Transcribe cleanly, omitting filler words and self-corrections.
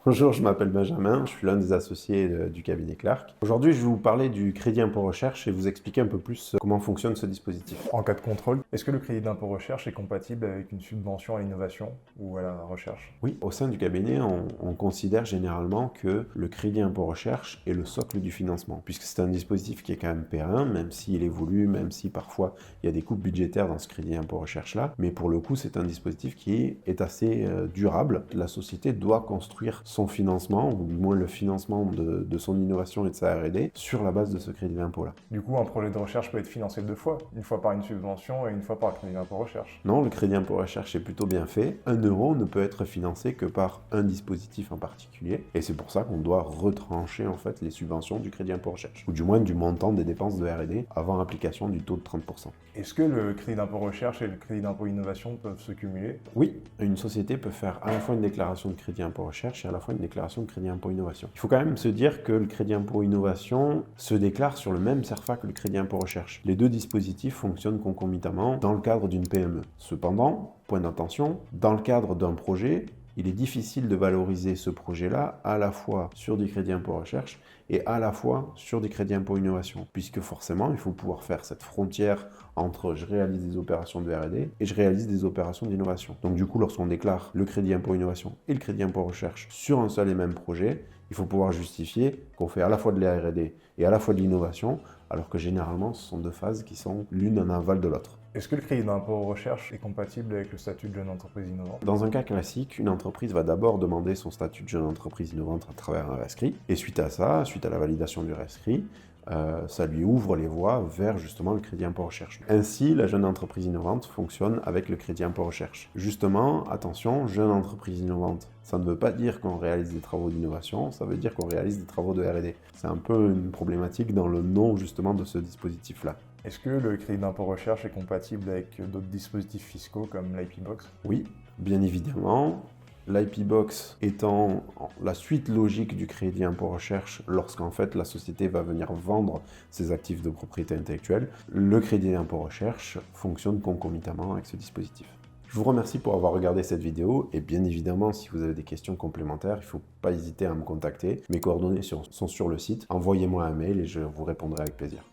Bonjour, je m'appelle Benjamin, je suis l'un des associés du cabinet Clark. Aujourd'hui, je vais vous parler du crédit impôt recherche et vous expliquer un peu plus comment fonctionne ce dispositif. En cas de contrôle, est-ce que le crédit d'impôt recherche est compatible avec une subvention à l'innovation ou à la recherche? Oui, au sein du cabinet, on considère généralement que le crédit impôt recherche est le socle du financement, puisque c'est un dispositif qui est quand même pérenne, même s'il évolue, même si parfois il y a des coupes budgétaires dans ce crédit impôt recherche-là, mais pour le coup, c'est un dispositif qui est assez durable. La société doit construire son financement, ou du moins le financement de son innovation et de sa R&D, sur la base de ce crédit d'impôt-là. Du coup, un projet de recherche peut être financé deux fois, une fois par une subvention et une fois par le crédit d'impôt recherche. Non, le crédit impôt recherche est plutôt bien fait. 1 € ne peut être financé que par un dispositif en particulier. Et c'est pour ça qu'on doit retrancher en fait les subventions du crédit impôt recherche. Ou du moins du montant des dépenses de R&D avant application du taux de 30%. Est-ce que le crédit d'impôt recherche et le crédit d'impôt innovation peuvent se cumuler? Oui, une société peut faire à la fois une déclaration de crédit impôt recherche et à la fois une déclaration de crédit impôt innovation. Il faut quand même se dire que le crédit impôt innovation se déclare sur le même CERFA que le crédit impôt recherche. Les deux dispositifs fonctionnent concomitamment dans le cadre d'une PME. Cependant, point d'attention, dans le cadre d'un projet, il est difficile de valoriser ce projet-là à la fois sur du crédit impôt recherche et à la fois sur des crédits impôt innovation, puisque forcément, il faut pouvoir faire cette frontière entre je réalise des opérations de R&D et je réalise des opérations d'innovation. Donc du coup, lorsqu'on déclare le crédit impôt innovation et le crédit impôt recherche sur un seul et même projet, il faut pouvoir justifier qu'on fait à la fois de la R&D et à la fois de l'innovation, alors que généralement, ce sont deux phases qui sont l'une en aval de l'autre. Est-ce que le crédit d'impôt recherche est compatible avec le statut de jeune entreprise innovante? Dans un cas classique, une entreprise va d'abord demander son statut de jeune entreprise innovante à travers un rescrit, et suite à ça, suite à la validation du rescrit, ça lui ouvre les voies vers justement le crédit impôt recherche. Ainsi, la jeune entreprise innovante fonctionne avec le crédit impôt recherche. Justement, attention, jeune entreprise innovante, ça ne veut pas dire qu'on réalise des travaux d'innovation, ça veut dire qu'on réalise des travaux de R&D. C'est un peu une problématique dans le nom justement de ce dispositif-là. Est-ce que le crédit d'impôt recherche est compatible avec d'autres dispositifs fiscaux comme l'IP Box? Oui, bien évidemment. L'IP Box étant la suite logique du crédit impôt recherche lorsqu'en fait la société va venir vendre ses actifs de propriété intellectuelle, le crédit impôt recherche fonctionne concomitamment avec ce dispositif. Je vous remercie pour avoir regardé cette vidéo et bien évidemment si vous avez des questions complémentaires, il ne faut pas hésiter à me contacter. Mes coordonnées sont sur le site. Envoyez-moi un mail et je vous répondrai avec plaisir.